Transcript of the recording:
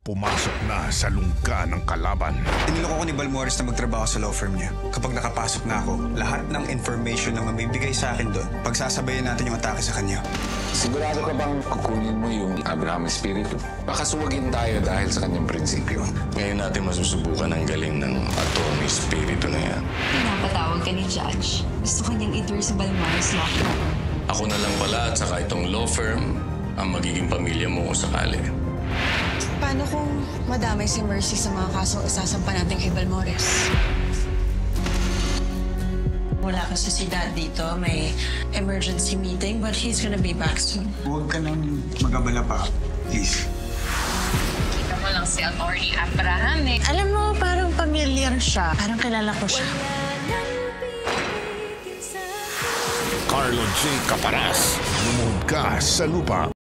pumasok na sa lungga ng kalaban. Iniloko ko ni Balmores na magtrabaho sa law firm niya. Kapag nakapasok na ako, lahat ng information na mabibigay sa akin doon, pagsasabayan natin yung atake sa kanya. Sigurado ka bang kukunin mo yung Abraham Espiritu? Baka suwagin tayo dahil sa kanyang prinsipyo. Ngayon natin masusubukan ang galing ng Atty. Espiritu na yan. Pinapatawag ka ni Judge. Gusto kanyang i-tour sa Balmores Law Firm. Ako na lang pala at saka itong law firm ang magiging pamilya mo kung sakali. Paano kung madamay si Mercy sa mga kasong isasampa natin kay Balmores? Wala kasi si Dad dito. May emergency meeting, but he's gonna be back soon. Huwag ka nang mag-abala pa, please. Kita mo lang si Atty. Abraham eh. Alam mo, parang familiar siya. Parang kilala ko siya. Carlo J. Caparas, lumuhod ka sa lupa.